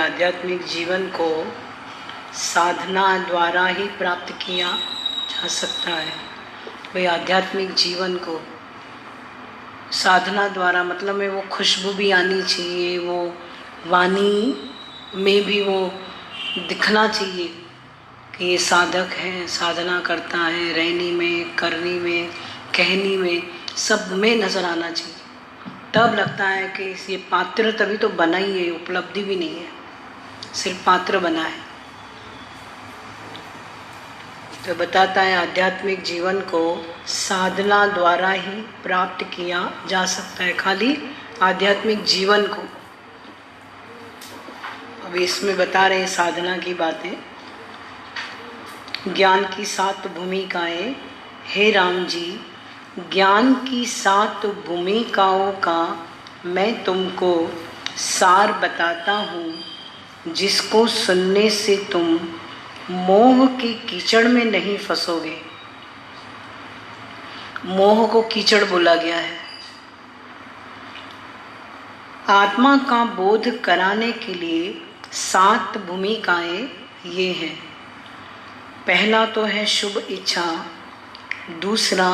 आध्यात्मिक जीवन को साधना द्वारा ही प्राप्त किया जा सकता है। भाई आध्यात्मिक जीवन को साधना द्वारा मतलब में वो खुशबू भी आनी चाहिए, वो वाणी में भी वो दिखना चाहिए कि ये साधक है, साधना करता है, रहनी में, करनी में, कहनी में, सब में नज़र आना चाहिए। तब लगता है कि ये पात्र तभी तो बना ही है, उपलब्धि भी नहीं है, सिर्फ पात्र बना है। तो बताता है आध्यात्मिक जीवन को साधना द्वारा ही प्राप्त किया जा सकता है, खाली आध्यात्मिक जीवन को। अब इसमें बता रहे हैं साधना की बातें। ज्ञान की 7 भूमिकाएं। हे राम जी, ज्ञान की 7 भूमिकाओं का मैं तुमको सार बताता हूँ, जिसको सुनने से तुम मोह के कीचड़ में नहीं फंसोगे। मोह को कीचड़ बोला गया है। आत्मा का बोध कराने के लिए 7 भूमिकाएं ये हैं। पहला तो है शुभ इच्छा, दूसरा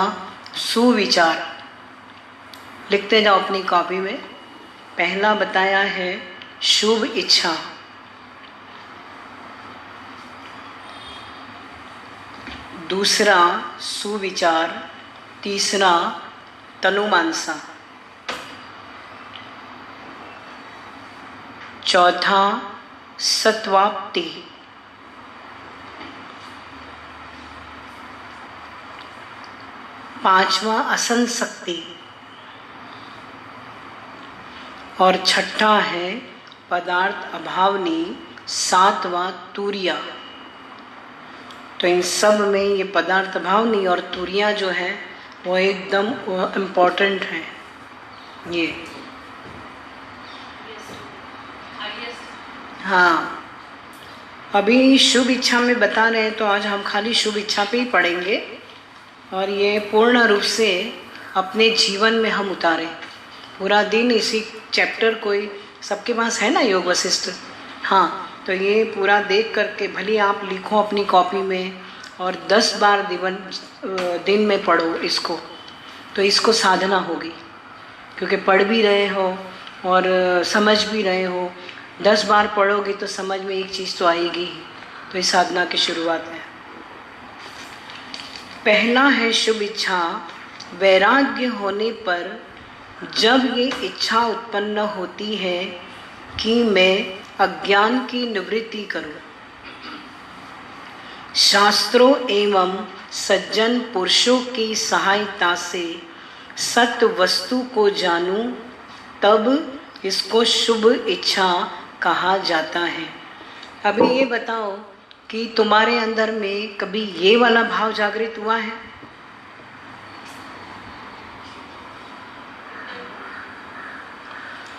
सुविचार। लिखते जाओ अपनी कॉपी में। पहला बताया है शुभ इच्छा, दूसरा सुविचार, तीसरा तनुमानसा, चौथा सत्वाप्ति, पांचवा असंशक्ति और छठा है पदार्थ अभावनी, 7वां तुरिया। तो इन सब में ये पदार्थ अभावनी और तुरिया जो है वो एकदम इम्पोर्टेंट है। ये हाँ, अभी शुभ इच्छा में बता रहे हैं, तो आज हम खाली शुभ इच्छा पे ही पढ़ेंगे और ये पूर्ण रूप से अपने जीवन में हम उतारें। पूरा दिन इसी चैप्टर कोई सबके पास है ना, योग वशिष्ठ। हाँ, तो ये पूरा देख करके भले आप लिखो अपनी कॉपी में और 10 बार दिन में पढ़ो इसको, तो इसको साधना होगी। क्योंकि पढ़ भी रहे हो और समझ भी रहे हो, 10 बार पढ़ोगे तो समझ में एक चीज़ तो आएगी ही। तो इस साधना की शुरुआत है। पहला है शुभ इच्छा। वैराग्य होने पर जब ये इच्छा उत्पन्न होती है कि मैं अज्ञान की निवृत्ति करूं, शास्त्रों एवं सज्जन पुरुषों की सहायता से सत्य वस्तु को जानूं, तब इसको शुभ इच्छा कहा जाता है। अभी ये बताओ कि तुम्हारे अंदर में कभी ये वाला भाव जागृत हुआ है?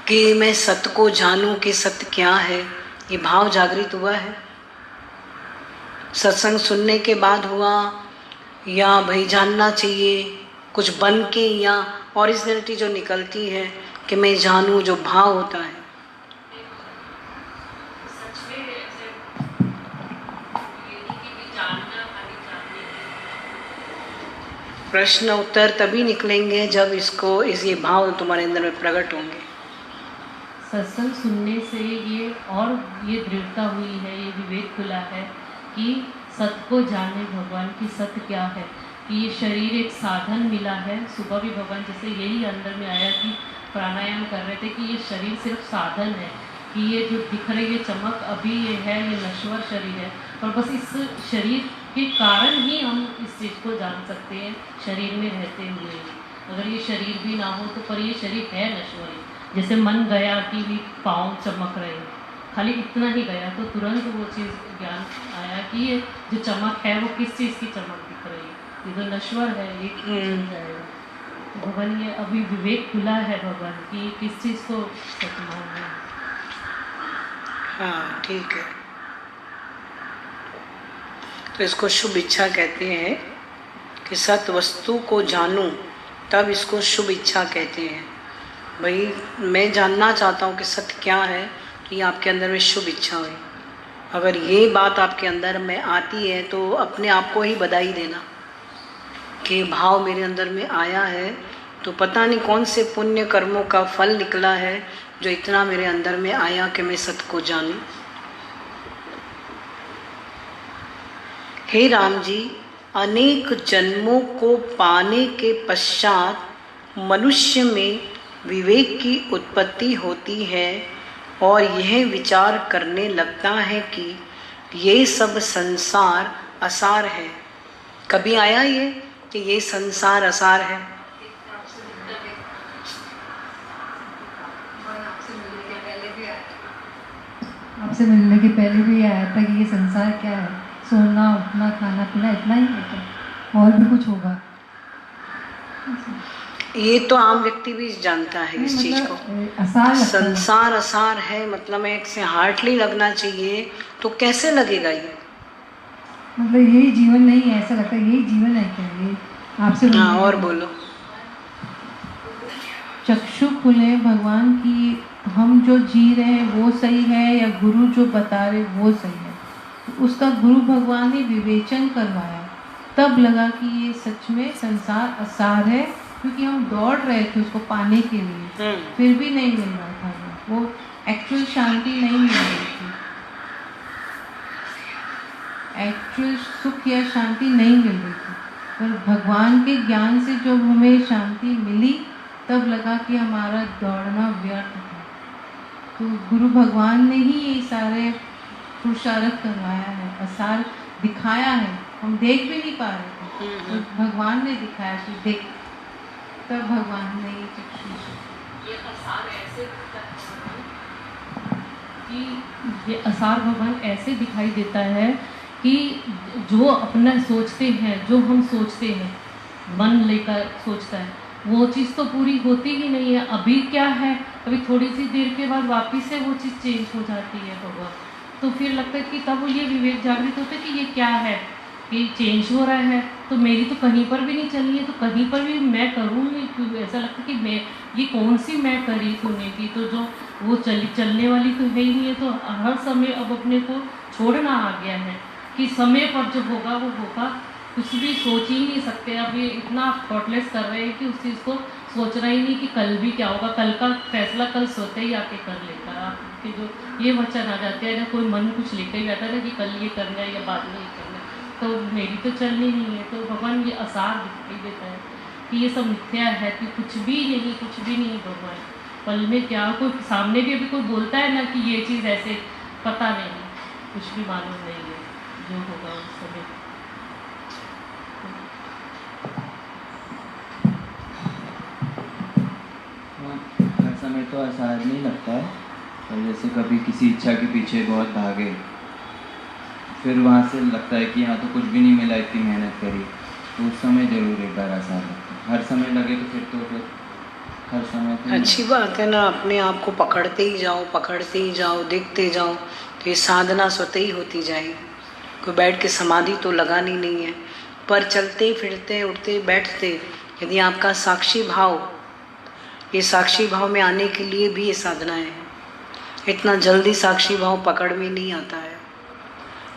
कि मैं सत्य को जानूं कि सत्य क्या है, ये भाव जागृत हुआ है? सत्संग सुनने के बाद हुआ, या भाई जानना चाहिए कुछ बन के, या ओरिजिनलिटी जो निकलती है कि मैं जानूं, जो भाव होता है? प्रश्न उत्तर तभी निकलेंगे जब ये भाव तुम्हारे अंदर में प्रकट होंगे। सत्संग सुनने से ये दृढ़ता हुई है, ये विवेक खुला है कि सत्य को जाने भगवान की सत्य क्या है, कि ये शरीर एक साधन मिला है। सुबह भी भगवान जैसे यही अंदर में आया कि प्राणायाम कर रहे थे कि ये शरीर सिर्फ साधन है, कि ये जो दिख रही है चमक अभी ये है, ये नश्वर शरीर है, और बस इस शरीर के कारण ही हम इस चीज़ को जान सकते हैं शरीर में रहते हुए। अगर ये शरीर भी ना हो तो, पर ये शरीर है नश्वर। जैसे मन गया कि भी पाँव चमक रहे, खाली इतना ही गया तो तुरंत वो चीज़ ज्ञान आया कि ये जो चमक है वो किस चीज़ की चमक दिख रही है, ये तो नश्वर है, ये चल जाएगा। तो भगवान ये अभी विवेक खुला है भगवान की किस चीज़ को सत्य मानना है। हाँ, ठीक है। तो इसको शुभ इच्छा कहते हैं कि सत्य वस्तु को जानूं, तब इसको शुभ इच्छा कहते हैं। भाई मैं जानना चाहता हूँ कि सत्य क्या है, तो ये आपके अंदर में शुभ इच्छा हुई। अगर ये बात आपके अंदर में आती है तो अपने आप को ही बधाई देना कि भाव मेरे अंदर में आया है, तो पता नहीं कौन से पुण्य कर्मों का फल निकला है जो इतना मेरे अंदर में आया कि मैं सत्य को जानूं। हे राम जी, अनेक जन्मों को पाने के पश्चात मनुष्य में विवेक की उत्पत्ति होती है और यह विचार करने लगता है कि ये सब संसार असार है। कभी आया ये कि ये संसार असार है? आपसे मिलने के पहले भी आया था कि ये संसार क्या है, सोना उठना खाना पीना इतना ही है क्या, और भी कुछ होगा? ये तो आम व्यक्ति भी जानता है इस चीज को। असार संसार असार है मतलब एक से हार्डली लगना चाहिए, तो कैसे लगेगा ये? मतलब यही जीवन नहीं है, ऐसा लगता है यही जीवन है क्या ये? आपसे हाँ, और बोलो। चक्षु खुले भगवान की, हम जो जी रहे हैं वो सही है या गुरु जो बता रहे वो सही है? उसका गुरु भगवान ने विवेचन करवाया, तब लगा कि ये सच में संसार असार है, क्योंकि हम दौड़ रहे थे उसको पाने के लिए, फिर भी नहीं मिल रहा था, वो एक्चुअल शांति नहीं मिल रही थी, एक्चुअल सुख या शांति नहीं मिल रही थी। पर भगवान के ज्ञान से जब हमें शांति मिली तब लगा कि हमारा दौड़ना व्यर्थ था। तो गुरु भगवान ने ही ये सारे पुरुषार्थ करवाया है, असार दिखाया है, हम देख भी नहीं पा रहे थे, तो भगवान ने दिखाया कि देख, तब भगवान ने ये चक्षु, ये असार ऐसे कि ये असार भगवान ऐसे दिखाई देता है कि जो अपना सोचते हैं, जो हम सोचते हैं, मन लेकर सोचता है, वो चीज़ तो पूरी होती ही नहीं है। अभी क्या है, अभी थोड़ी सी देर के बाद वापस से वो चीज़ चेंज हो जाती है भगवान, तो फिर लगता है कि तब ये विवेक जागृत होता है कि ये क्या है, कि चेंज हो रहा है, तो मेरी तो कहीं पर भी नहीं चलनी है, तो कहीं पर भी मैं करूँगी क्यों? ऐसा लगता है कि मैं ये कौन सी मैं करी सुने की, तो जो वो चलने वाली तो है ही नहीं है। तो हर समय अब अपने को छोड़ना आ गया है कि समय पर जो होगा वो होगा, कुछ भी सोच ही नहीं सकते। अब ये इतना थॉटलेस कर रहे हैं कि उस चीज़ को सोचना ही नहीं कि कल भी क्या होगा, कल का फैसला कल सोते ही आके कर लेता है। आपके जो ये वचन आ जाते हैं ना, कोई मन कुछ लेकर ही आता है ना कि कल ये करना है या बाद में ये करना है, तो मेरी तो चलनी नहीं है। तो भगवान ये असार दिखाई देता है कि ये सब मिथ्या है, कि कुछ भी नहीं, कुछ भी नहीं भगवान। पल में क्या, कोई सामने भी अभी कोई बोलता है ना कि ये चीज़ ऐसे, पता नहीं, कुछ भी मालूम नहीं है जो होगा उस समय। हर समय तो आसान नहीं लगता है, और जैसे कभी किसी इच्छा के पीछे बहुत भागे, फिर वहाँ से लगता है कि यहाँ तो कुछ भी नहीं मिला, इतनी मेहनत करी, तो उस समय ज़रूर एक बार आसान लगता है। हर समय लगे तो फिर हर समय तो अच्छी बात है ना, अपने आप को पकड़ते ही जाओ, पकड़ते ही जाओ, देखते जाओ, तो ये साधना स्वतः ही होती जाएगी। कोई बैठ के समाधि तो लगानी नहीं है, पर चलते फिरते उठते बैठते यदि आपका साक्षी भाव, ये साक्षी भाव में आने के लिए भी ये साधनाएं हैं। इतना जल्दी साक्षी भाव पकड़ में नहीं आता है,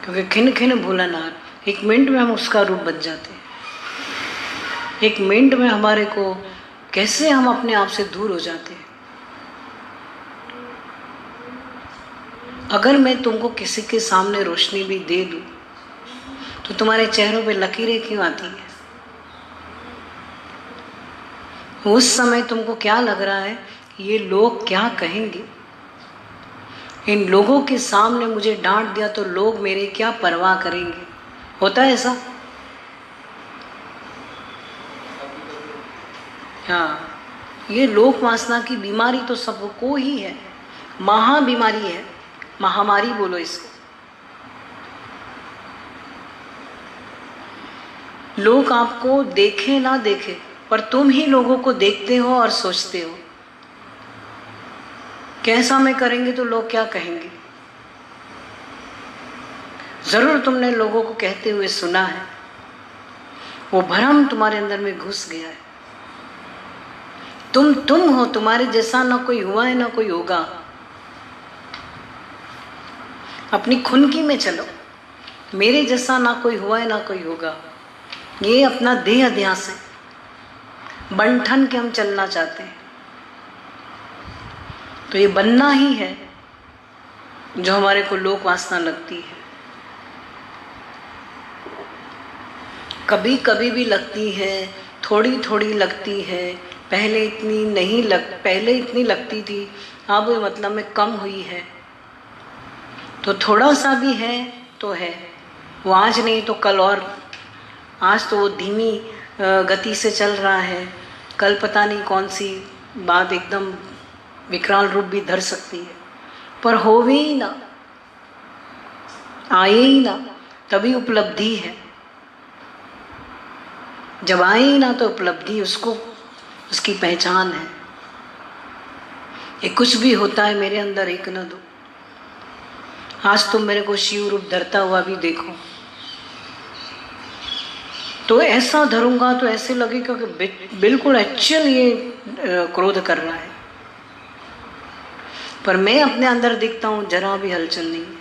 क्योंकि खिन खिन भूलनार, एक मिनट में हम उसका रूप बन जाते हैं। एक मिनट में हमारे को कैसे हम अपने आप से दूर हो जाते हैं। अगर मैं तुमको किसी के सामने रोशनी भी दे दूं तो तुम्हारे चेहरों पे लकीरें क्यों आती हैं? उस समय तुमको क्या लग रहा है, ये लोग क्या कहेंगे, इन लोगों के सामने मुझे डांट दिया तो लोग मेरे क्या परवाह करेंगे? होता है ऐसा? हाँ, ये लोक वासना की बीमारी तो सबको ही है, महा बीमारी है, महामारी बोलो इसको। लोग आपको देखे ना देखे, पर तुम ही लोगों को देखते हो और सोचते हो कैसा मैं करेंगे तो लोग क्या कहेंगे। जरूर तुमने लोगों को कहते हुए सुना है, वो भ्रम तुम्हारे अंदर में घुस गया है। तुम हो, तुम्हारे जैसा ना कोई हुआ है ना कोई होगा। अपनी खुनकी में चलो। मेरे जैसा ना कोई हुआ है ना कोई होगा। ये अपना देह अध्यास है, बन-ठन के हम चलना चाहते हैं। तो ये बनना ही है जो हमारे को लोक वासना लगती है। कभी कभी भी लगती है, थोड़ी थोड़ी लगती है। पहले इतनी लगती थी, अब मतलब में कम हुई है। तो थोड़ा सा भी है तो है, वो आज नहीं तो कल। और आज तो वो धीमी गति से चल रहा है, कल पता नहीं कौन सी बात एकदम विकराल रूप भी धर सकती है। पर होवे ही ना, आए ही ना, तभी उपलब्धि है। जब आए ही ना तो उपलब्धि, उसको उसकी पहचान है। ये कुछ भी होता है मेरे अंदर एक न दो। आज तुम मेरे को शिव रूप धरता हुआ भी देखो, तो ऐसा धरूंगा तो ऐसे लगेगा कि बिल्कुल एक्चुअल ये क्रोध कर रहा है। पर मैं अपने अंदर देखता हूं जरा भी हलचल नहीं है,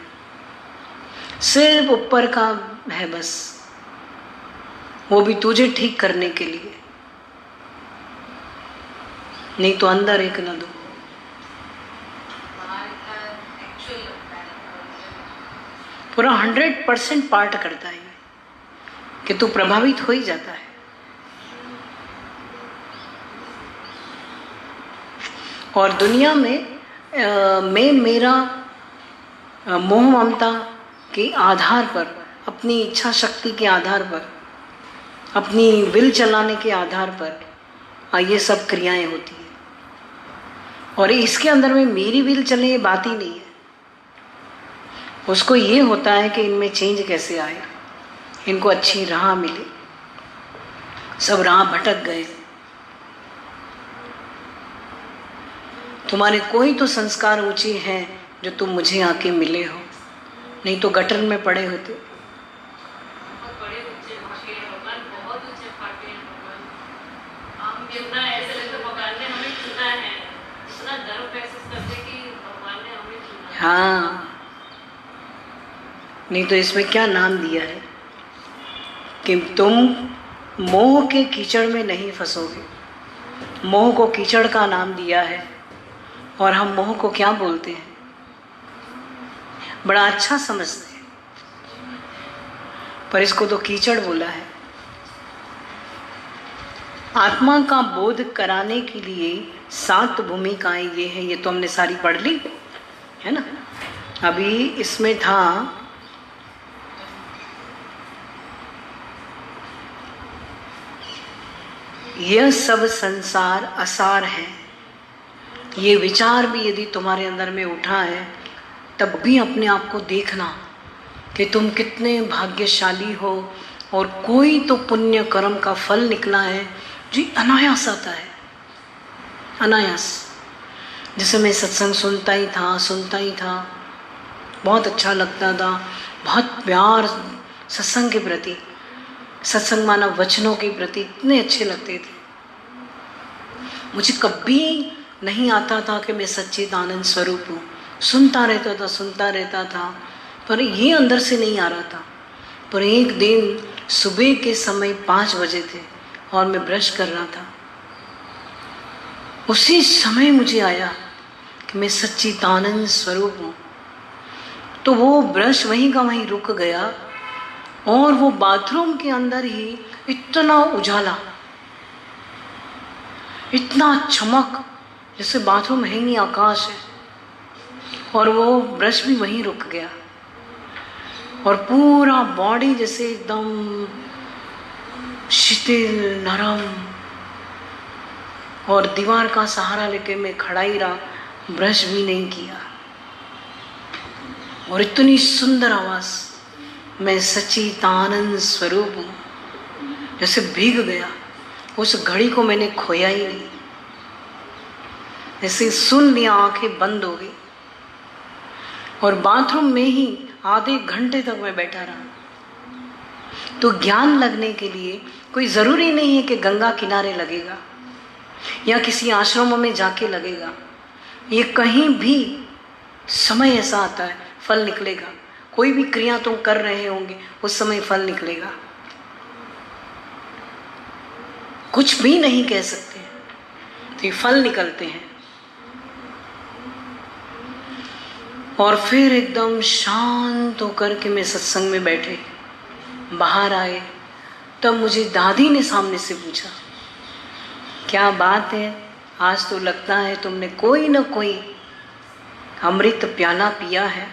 सिर्फ ऊपर का है बस, वो भी तुझे ठीक करने के लिए, नहीं तो अंदर एक न दो। पूरा 100% पार्ट करता है कि तू प्रभावित हो ही जाता है। और दुनिया में मैं मेरा मोह ममता के आधार पर, अपनी इच्छा शक्ति के आधार पर, अपनी विल चलाने के आधार पर ये सब क्रियाएं होती है। और इसके अंदर में मेरी विल चले ये बात ही नहीं है। उसको ये होता है कि इनमें चेंज कैसे आए, इनको अच्छी राह मिले। सब राह भटक गए। तुम्हारे कोई तो संस्कार ऊंचे हैं जो तुम मुझे आके मिले हो, नहीं तो गटर में पड़े होते। हाँ, नहीं तो इसमें क्या नाम दिया है कि तुम मोह के कीचड़ में नहीं फंसोगे। मोह को कीचड़ का नाम दिया है। और हम मोह को क्या बोलते हैं, बड़ा अच्छा समझते हैं, पर इसको तो कीचड़ बोला है। आत्मा का बोध कराने के लिए 7 भूमिकाएं ये हैं। ये तो हमने सारी पढ़ ली है ना। अभी इसमें था यह सब संसार असार है। ये विचार भी यदि तुम्हारे अंदर में उठा है, तब भी अपने आप को देखना कि तुम कितने भाग्यशाली हो। और कोई तो पुण्य कर्म का फल निकला है जो अनायास आता है, अनायास। जैसे मैं सत्संग सुनता ही था, बहुत अच्छा लगता था, बहुत प्यार सत्संग के प्रति, सत्संग मानव वचनों के प्रति इतने अच्छे लगते थे। मुझे कभी नहीं आता था कि मैं सच्चिदानंद स्वरूप हूँ। सुनता रहता था, पर ये अंदर से नहीं आ रहा था। पर एक दिन सुबह के समय 5 बजे थे और मैं ब्रश कर रहा था। उसी समय मुझे आया कि मैं सच्चिदानंद स्वरूप हूँ। तो वो ब्रश वहीं का वहीं रुक गया और वो बाथरूम के अंदर ही इतना उजाला, इतना चमक, जैसे बाथरूम है नहीं आकाश है। और वो ब्रश भी वहीं रुक गया और पूरा बॉडी जैसे एकदम शिथिल नरम। और दीवार का सहारा लेके मैं खड़ा ही रहा, ब्रश भी नहीं किया। और इतनी सुंदर आवाज, मैं सच्चिदानंद स्वरूप हूँ, जैसे भीग गया। उस घड़ी को मैंने खोया ही नहीं। जैसे सुन लिया, आंखें बंद हो गई। और बाथरूम में ही आधे घंटे तक मैं बैठा रहा। तो ज्ञान लगने के लिए कोई ज़रूरी नहीं है कि गंगा किनारे लगेगा या किसी आश्रम में जाके लगेगा। ये कहीं भी समय ऐसा आता है, फल निकलेगा। कोई भी क्रिया तुम कर रहे होंगे उस समय फल निकलेगा। कुछ भी नहीं कह सकते तो ये फल निकलते हैं। और फिर एकदम शांत होकर के मैं सत्संग में बैठे, बाहर आए, तब मुझे दादी ने सामने से पूछा, क्या बात है, आज तो लगता है तुमने कोई न कोई अमृत प्याला पिया है,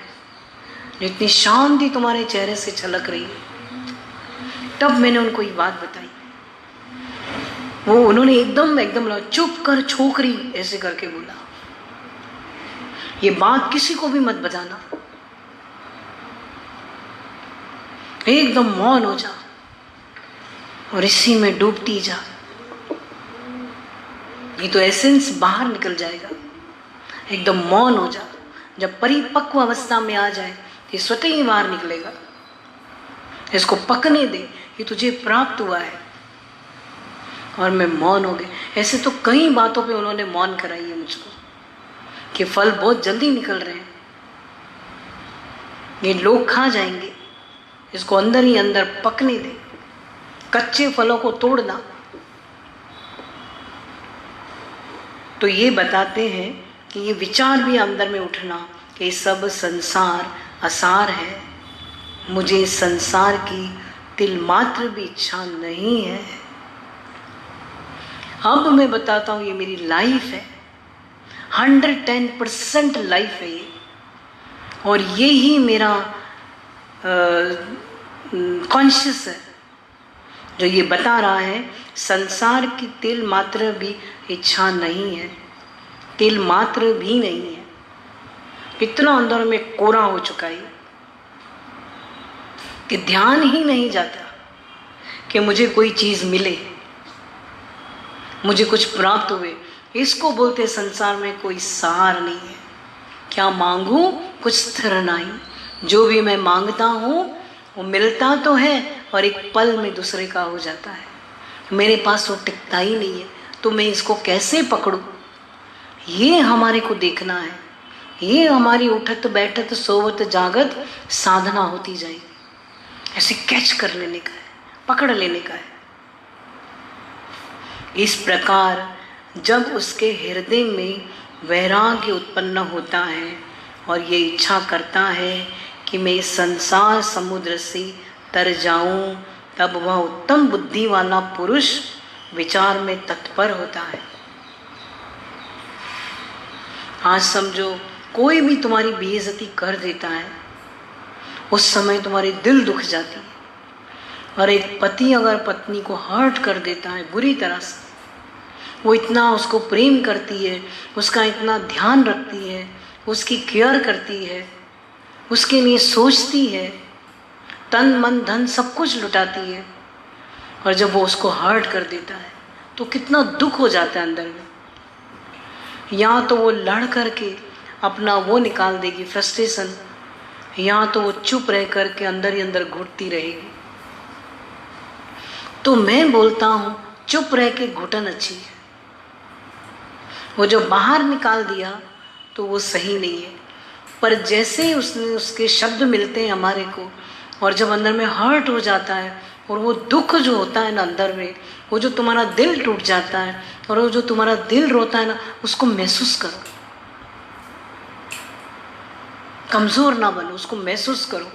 जितनी शांति तुम्हारे चेहरे से झलक रही है। तब मैंने उनको ये बात बताई। उन्होंने एकदम चुप कर छोकरी ऐसे करके बोला, ये बात किसी को भी मत बताना, एकदम मौन हो जा और इसी में डूबती जा, ये तो एसेंस बाहर निकल जाएगा। एकदम मौन हो जा, जब परिपक्व अवस्था में आ जाए ये स्वतः ही बाहर निकलेगा। इसको पकने दे, ये तुझे प्राप्त हुआ है। और मैं मौन हो गई। ऐसे तो कई बातों पे उन्होंने मौन कराई है मुझको कि फल बहुत जल्दी निकल रहे हैं, ये लोग खा जाएंगे, इसको अंदर ही अंदर पकने दे, कच्चे फलों को तोड़ना। तो ये बताते हैं कि ये विचार भी अंदर में उठना कि सब संसार असार है, मुझे संसार की तिल मात्र भी इच्छा नहीं है। अब मैं बताता हूँ, ये मेरी लाइफ है, 110% लाइफ है ये। और ये ही मेरा कॉन्शियस है जो ये बता रहा है, संसार की तिल मात्र भी इच्छा नहीं है, तिल मात्र भी नहीं है। इतना अंदर में कोरा हो चुका है कि ध्यान ही नहीं जाता कि मुझे कोई चीज़ मिले, मुझे कुछ प्राप्त हुए। इसको बोलते संसार में कोई सार नहीं है। क्या मांगूं कुछ स्थिर नहीं, जो भी मैं मांगता हूँ वो मिलता तो है और एक पल में दूसरे का हो जाता है, मेरे पास वो टिकता ही नहीं है। तो मैं इसको कैसे पकड़ूं? ये हमारे को देखना है। ये हमारी उठत बैठत सोवत जागत साधना होती जाएगी। ऐसे कैच कर लेने का है, पकड़ लेने का है। इस प्रकार जब उसके हृदय में वैराग्य उत्पन्न होता है और ये इच्छा करता है कि मैं इस संसार समुद्र से तर जाऊं, तब वह उत्तम बुद्धि वाला पुरुष विचार में तत्पर होता है। आज समझो कोई भी तुम्हारी बेइज्जती कर देता है, उस समय तुम्हारी दिल दुख जाती है। और एक पति अगर पत्नी को हर्ट कर देता है बुरी तरह से, वो इतना उसको प्रेम करती है, उसका इतना ध्यान रखती है, उसकी केयर करती है, उसके लिए सोचती है, तन मन धन सब कुछ लुटाती है, और जब वो उसको हर्ट कर देता है तो कितना दुख हो जाता है अंदर में। या तो वो लड़ करके अपना वो निकाल देगी फ्रस्ट्रेशन, या तो वो चुप रह करके अंदर ही अंदर घुटती रहेगी। तो मैं बोलता हूँ चुप रह के घुटन अच्छी है। वो जो बाहर निकाल दिया तो वो सही नहीं है, पर जैसे ही उसके शब्द मिलते हैं हमारे को, और जब अंदर में हर्ट हो जाता है और वो दुख जो होता है ना अंदर में, वो जो तुम्हारा दिल टूट जाता है और वो जो तुम्हारा दिल रोता है ना, उसको महसूस करो। कमज़ोर ना बनो, उसको महसूस करो।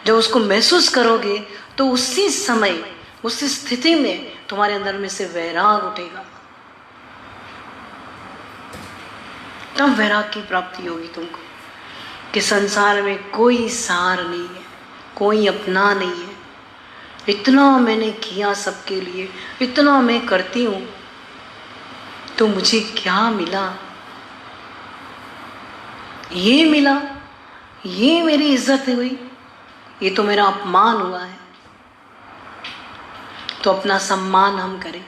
जब उसको महसूस करोगे तो उसी समय उस स्थिति में तुम्हारे अंदर में से वैराग उठेगा, तब वैराग की प्राप्ति होगी तुमको कि संसार में कोई सार नहीं है, कोई अपना नहीं है। इतना मैंने किया सबके लिए, इतना मैं करती हूँ, तो मुझे क्या मिला? ये मिला, ये मेरी इज्जत हुई, ये तो मेरा अपमान हुआ है। तो अपना सम्मान हम करें।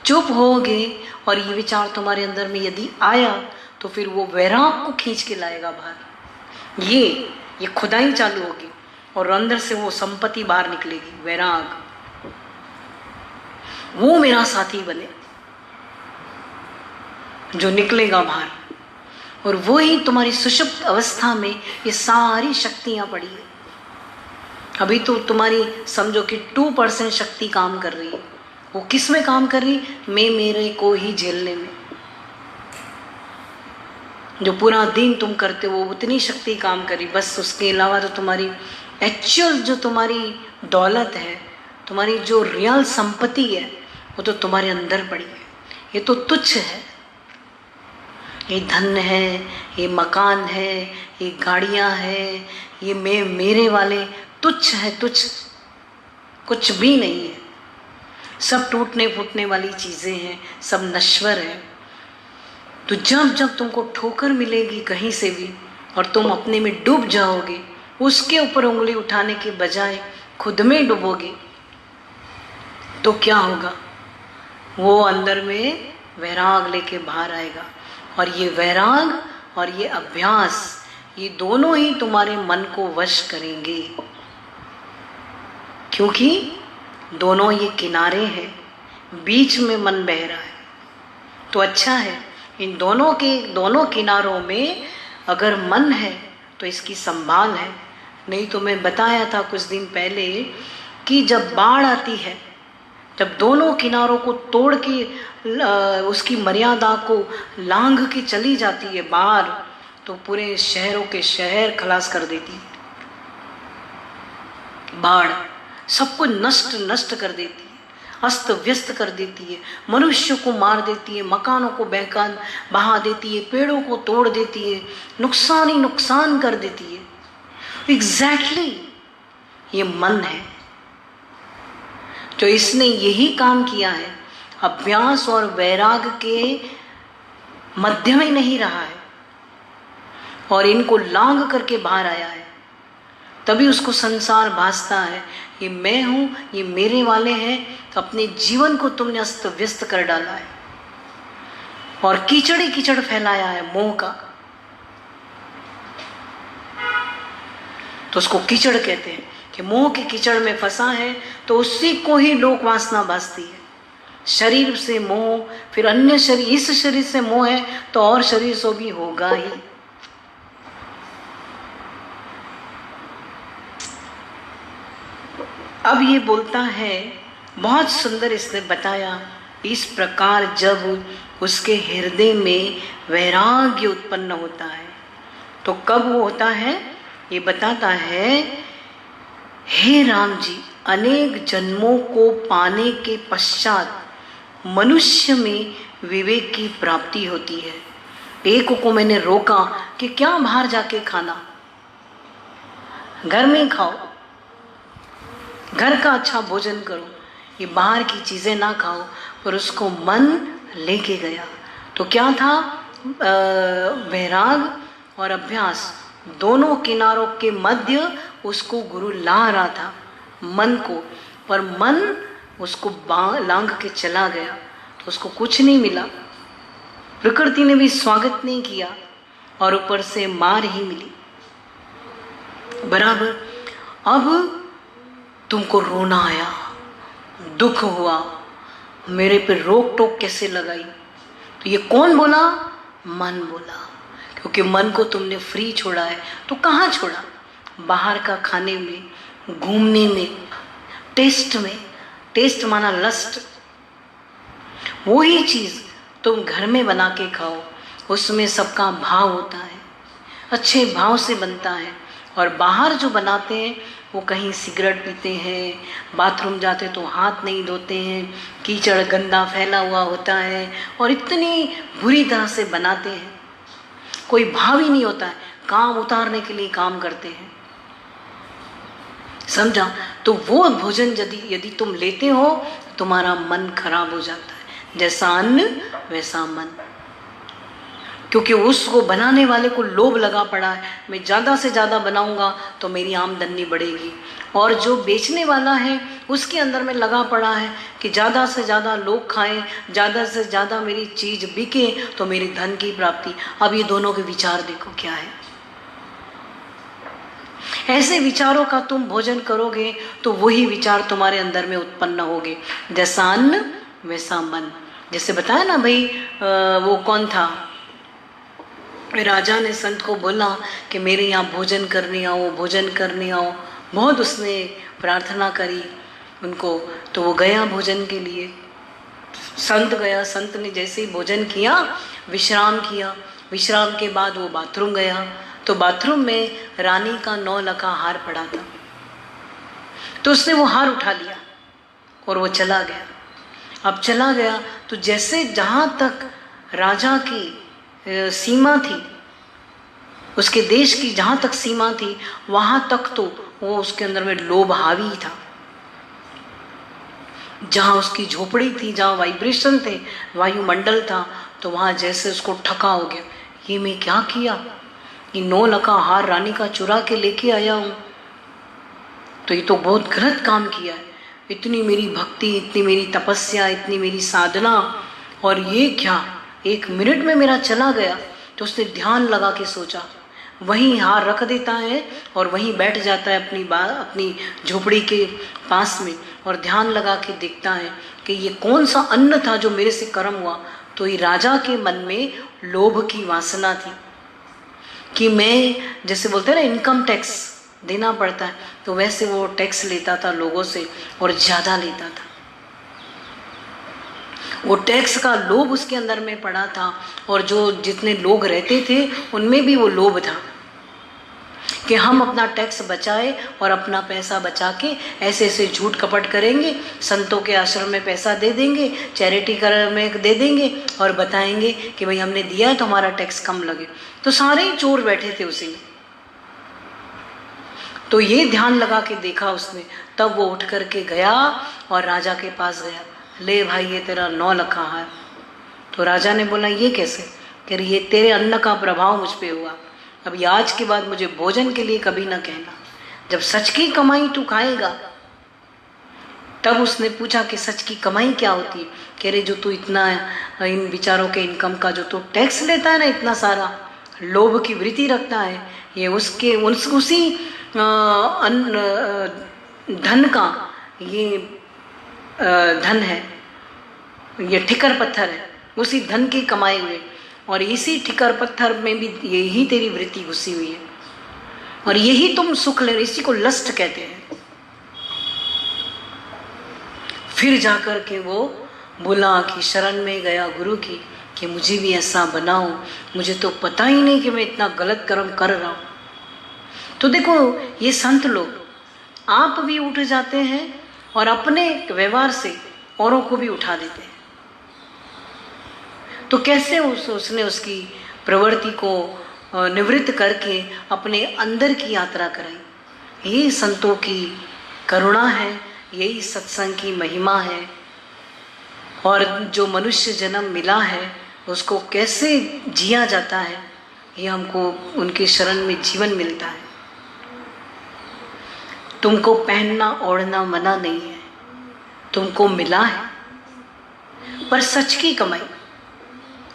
चुप होगे और ये विचार तुम्हारे अंदर में यदि आया तो फिर वो वैराग को खींच के लाएगा बाहर। ये खुदाई चालू होगी और अंदर से वो संपत्ति बाहर निकलेगी, वैराग। वो मेरा साथी बने जो निकलेगा बाहर। और वो ही तुम्हारी सुषुप्त अवस्था में ये सारी शक्तियाँ पड़ी है। अभी तो तुम्हारी समझो कि 2% शक्ति काम कर रही है। वो किस में काम कर रही? मैं मेरे को ही झेलने में। जो पूरा दिन तुम करते हो उतनी शक्ति काम करी, बस उसके अलावा तो तुम्हारी एक्चुअल जो तुम्हारी दौलत है, तुम्हारी जो रियल संपत्ति है, वो तो तुम्हारे अंदर पड़ी है। ये तो तुच्छ है, ये धन है, ये मकान है, ये गाड़ियाँ हैं, ये मेरे वाले तुच्छ है, तुच्छ कुछ भी नहीं है। सब टूटने फूटने वाली चीज़ें हैं, सब नश्वर है। तो जब जब तुमको ठोकर मिलेगी कहीं से भी और तुम अपने में डूब जाओगे, उसके ऊपर उंगली उठाने के बजाय खुद में डूबोगे, तो क्या होगा? वो अंदर में वैराग लेके बाहर आएगा। और ये वैराग और ये अभ्यास, ये दोनों ही तुम्हारे मन को वश करेंगे, क्योंकि दोनों ये किनारे हैं, बीच में मन बह रहा है। तो अच्छा है, इन दोनों किनारों में अगर मन है तो इसकी संभाल है। नहीं तो मैं बताया था कुछ दिन पहले कि जब बाढ़ आती है, जब दोनों किनारों को तोड़ के उसकी मर्यादा को लांघ के चली जाती है बाढ़, तो पूरे शहरों के शहर खलास कर देती है। बाढ़ सबको नष्ट कर देती है, अस्त व्यस्त कर देती है, मनुष्य को मार देती है, मकानों को बहा देती है, पेड़ों को तोड़ देती है, नुकसान ही नुकसान कर देती है। एग्जैक्टली ये मन है जो इसने यही काम किया है, अभ्यास और वैराग के मध्य में नहीं रहा है और इनको लांघ करके बाहर आया है। तभी उसको संसार भासता है, ये मैं हूँ, ये मेरे वाले हैं। तो अपने जीवन को तुमने अस्त व्यस्त कर डाला है और कीचड़ ही कीचड़ फैलाया है मोह का। तो उसको कीचड़ कहते हैं कि मोह के कीचड़ में फंसा है, तो उसी को ही लोक वासना भासती है। शरीर से मोह, फिर अन्य शरीर, इस शरीर से मोह है तो और शरीर से भी होगा ही। अब ये बोलता है, बहुत सुंदर इसने बताया, इस प्रकार जब उसके हृदय में वैराग्य उत्पन्न होता है तो कब वो होता है? ये बताता है, हे राम जी, अनेक जन्मों को पाने के पश्चात मनुष्य में विवेक की प्राप्ति होती है। एक को मैंने रोका कि क्या बाहर जाके खाना, घर में खाओ, घर का अच्छा भोजन करो, ये बाहर की चीज़ें ना खाओ। पर उसको मन लेके गया। तो क्या था? वैराग और अभ्यास दोनों किनारों के मध्य उसको गुरु ला रहा था मन को, पर मन उसको लांघ के चला गया तो उसको कुछ नहीं मिला। प्रकृति ने भी स्वागत नहीं किया और ऊपर से मार ही मिली बराबर। अब तुमको रोना आया, दुख हुआ, मेरे पे रोक टोक कैसे लगाई? तो ये कौन बोला? मन बोला। क्योंकि मन को तुमने फ्री छोड़ा है। तो कहाँ छोड़ा? बाहर का खाने में, घूमने में, टेस्ट में। टेस्ट माना लस्ट। वही चीज़ तुम घर में बना के खाओ, उसमें सबका भाव होता है, अच्छे भाव से बनता है। और बाहर जो बनाते हैं वो कहीं सिगरेट पीते हैं, बाथरूम जाते तो हाथ नहीं धोते हैं, कीचड़ गंदा फैला हुआ होता है और इतनी बुरी तरह से बनाते हैं, कोई भाव ही नहीं होता है, काम उतारने के लिए काम करते हैं। समझा? तो वो भोजन यदि तुम लेते हो तुम्हारा मन खराब हो जाता है। जैसा अन्न वैसा मन। क्योंकि उसको बनाने वाले को लोभ लगा पड़ा है, मैं ज़्यादा से ज़्यादा बनाऊंगा तो मेरी आमदनी बढ़ेगी। और जो बेचने वाला है उसके अंदर में लगा पड़ा है कि ज़्यादा से ज़्यादा लोग खाएं, ज़्यादा से ज़्यादा मेरी चीज़ बिके तो मेरी धन की प्राप्ति। अब ये दोनों के विचार देखो क्या है। ऐसे विचारों का तुम भोजन करोगे तो वही विचार तुम्हारे अंदर में उत्पन्न होंगे। जैसा अन्न वैसा मन। जैसे बताया ना भाई, वो कौन था राजा ने संत को बोला कि मेरे यहाँ भोजन करने आओ, भोजन करने आओ। बहुत उसने प्रार्थना करी उनको, तो वो गया भोजन के लिए। संत गया, संत ने जैसे ही भोजन किया, विश्राम किया, विश्राम के बाद वो बाथरूम गया, तो बाथरूम में रानी का 9 लखा हार पड़ा था। तो उसने वो हार उठा लिया और वो चला गया। अब चला गया तो जैसे जहाँ तक राजा की सीमा थी, उसके देश की जहाँ तक सीमा थी, वहाँ तक तो वो उसके अंदर में लोभ हावी था। जहाँ उसकी झोपड़ी थी, जहाँ वाइब्रेशन थे, वायुमंडल था, तो वहाँ जैसे उसको ठका हो गया, ये मैं क्या किया, ये 9 लखा हार रानी का चुरा के लेके आया हूँ, तो ये तो बहुत गलत काम किया है। इतनी मेरी भक्ति, इतनी मेरी तपस्या, इतनी मेरी साधना, और ये क्या 1 मिनट में मेरा चला गया। तो उसने ध्यान लगा के सोचा, वहीं हार रख देता है और वहीं बैठ जाता है अपनी झोपड़ी के पास में, और ध्यान लगा के देखता है कि ये कौन सा अन्न था जो मेरे से कर्म हुआ। तो ये राजा के मन में लोभ की वासना थी कि मैं, जैसे बोलते हैं ना, इनकम टैक्स देना पड़ता है, तो वैसे वो टैक्स लेता था लोगों से और ज़्यादा लेता था। वो टैक्स का लोभ उसके अंदर में पड़ा था, और जो जितने लोग रहते थे उनमें भी वो लोभ था कि हम अपना टैक्स बचाए और अपना पैसा बचा के ऐसे ऐसे झूठ कपट करेंगे, संतों के आश्रम में पैसा दे देंगे, चैरिटी कर में दे देंगे और बताएंगे कि भाई हमने दिया है तो हमारा टैक्स कम लगे। तो सारे ही चोर बैठे थे उसी में। तो ये ध्यान लगा के देखा उसने, तब वो उठ करके गया और राजा के पास गया, ले भाई ये तेरा 9 लखा है। तो राजा ने बोला ये कैसे? कह रही ये तेरे अन्न का प्रभाव मुझ पे हुआ, अभी आज के बाद मुझे भोजन के लिए कभी ना कहना, जब सच की कमाई तू खाएगा। तब उसने पूछा कि सच की कमाई क्या होती है? कह रहे जो तू इतना इन विचारों के इनकम का जो तू टैक्स लेता है ना, इतना सारा लोभ की वृत्ति रखता है, ये उसके उसी धन का ये धन है, ये ठिकर पत्थर है, उसी धन की कमाए हुए, और इसी ठिकर पत्थर में भी यही तेरी वृत्ति घुसी हुई है, और यही तुम सुख ले, इसी को लस्ट कहते हैं। फिर जाकर के वो बोला कि शरण में गया गुरु की कि मुझे भी ऐसा बनाओ, मुझे तो पता ही नहीं कि मैं इतना गलत कर्म कर रहा हूँ। तो देखो ये संत लोग, आप भी उठ जाते हैं और अपने व्यवहार से औरों को भी उठा देते हैं। तो कैसे उसने उसकी प्रवृत्ति को निवृत्त करके अपने अंदर की यात्रा कराई। यही संतों की करुणा है, यही सत्संग की महिमा है। और जो मनुष्य जन्म मिला है उसको कैसे जिया जाता है, ये हमको उनके शरण में जीवन मिलता है। तुमको पहनना ओढ़ना मना नहीं है, तुमको मिला है, पर सच की कमाई,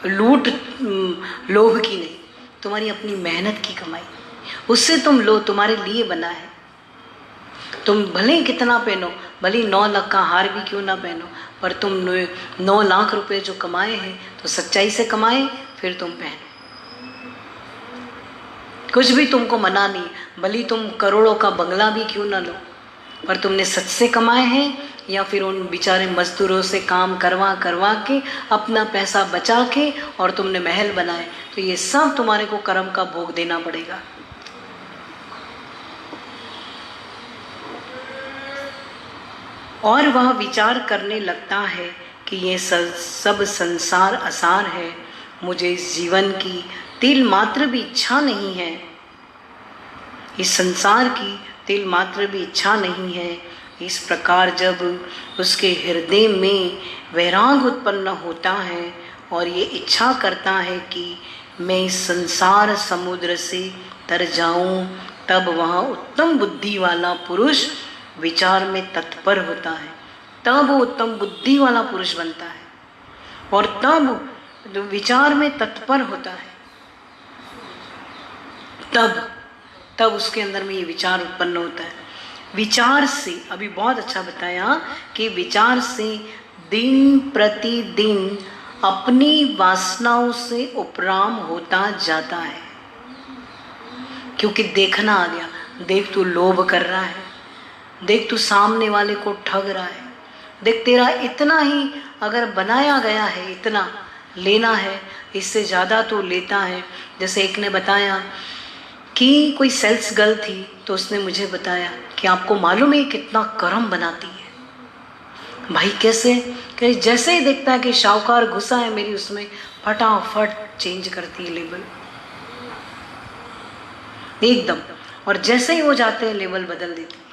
लूट लोभ की नहीं, तुम्हारी अपनी मेहनत की कमाई, उससे तुम लो, तुम्हारे लिए बना है। तुम भले ही कितना पहनो, भले ही 9 लाख का हार भी क्यों ना पहनो, पर तुम 9 लाख रुपए जो कमाए हैं तो सच्चाई से कमाए, फिर तुम पहनो। कुछ भी तुमको मना नहीं, भले ही तुम करोड़ों का बंगला भी क्यों ना लो, पर तुमने सच से कमाए हैं या फिर उन बेचारे मजदूरों से काम करवा के अपना पैसा बचा के और तुमने महल बनाए, तो ये सब तुम्हारे को कर्म का भोग देना पड़ेगा। और वह विचार करने लगता है कि ये सब संसार असार है, मुझे इस जीवन की तिल मात्र भी इच्छा नहीं है, इस संसार की तिल मात्र भी इच्छा नहीं है। इस प्रकार जब उसके हृदय में वैराग उत्पन्न होता है और ये इच्छा करता है कि मैं इस संसार समुद्र से तर जाऊं, तब वह उत्तम बुद्धि वाला पुरुष विचार में तत्पर होता है, तब वो उत्तम बुद्धि वाला पुरुष बनता है और तब विचार में तत्पर होता है, तब उसके अंदर में ये विचार उत्पन्न होता है। विचार से, अभी बहुत अच्छा बताया कि विचार से दिन प्रतिदिन अपनी वासनाओं से उपराम होता जाता है, क्योंकि देखना आ गया। देख तू लोभ कर रहा है, देख तू सामने वाले को ठग रहा है, देख तेरा इतना ही अगर बनाया गया है, इतना लेना है, इससे ज़्यादा तो लेता है। जैसे एक ने बताया कि कोई सेल्स गर्ल थी, तो उसने मुझे बताया कि आपको मालूम है कितना कर्म बनाती है। भाई कैसे? कि जैसे ही देखता है कि शाहूकार घुसा है मेरी उसमें, फटाफट चेंज करती है लेबल एकदम, और जैसे ही वो जाते हैं लेबल बदल देती है।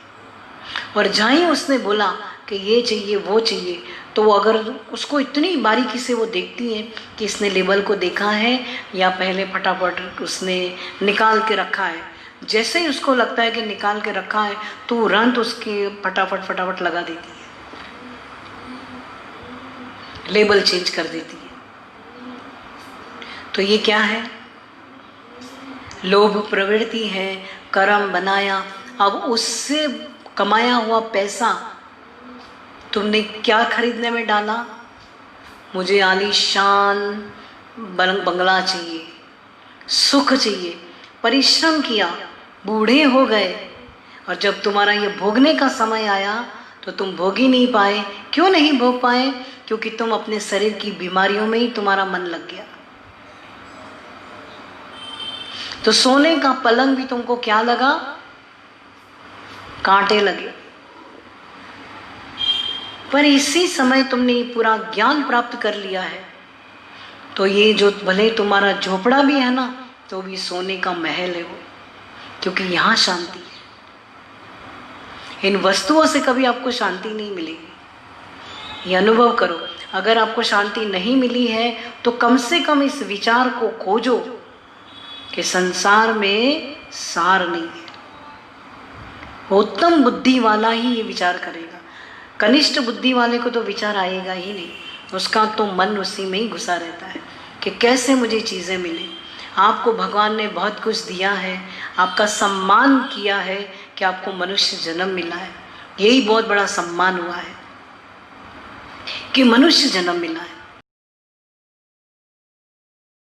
और जहाँ ही उसने बोला कि ये चाहिए वो चाहिए, तो वो अगर उसको इतनी बारीकी से वो देखती हैं कि इसने लेबल को देखा है या पहले फटाफट उसने निकाल के रखा है। जैसे ही उसको लगता है कि निकाल के रखा है, तो तुरंत उसकी फटाफट लगा देती है, लेबल चेंज कर देती है। तो ये क्या है? लोभ प्रवृत्ति है, कर्म बनाया। अब उससे कमाया हुआ पैसा तुमने क्या खरीदने में डाला? मुझे आलीशान बंगला चाहिए, सुख चाहिए, परिश्रम किया, बूढ़े हो गए, और जब तुम्हारा ये भोगने का समय आया तो तुम भोग ही नहीं पाए। क्यों नहीं भोग पाए? क्योंकि तुम अपने शरीर की बीमारियों में ही तुम्हारा मन लग गया। तो सोने का पलंग भी तुमको क्या लगा? कांटे लगे। पर इसी समय तुमने पूरा ज्ञान प्राप्त कर लिया है, तो ये जो भले तुम्हारा झोपड़ा भी है ना, तो भी सोने का महल है वो, क्योंकि यहाँ शांति है। इन वस्तुओं से कभी आपको शांति नहीं मिलेगी, ये अनुभव करो। अगर आपको शांति नहीं मिली है तो कम से कम इस विचार को खोजो कि संसार में सार नहीं है। उत्तम बुद्धि वाला ही ये विचार करेगा, कनिष्ठ बुद्धि वाले को तो विचार आएगा ही नहीं। उसका तो मन उसी में ही घुसा रहता है कि कैसे मुझे चीज़ें मिले। आपको भगवान ने बहुत कुछ दिया है, आपका सम्मान किया है कि आपको मनुष्य जन्म मिला है। यही बहुत बड़ा सम्मान हुआ है कि मनुष्य जन्म मिला है।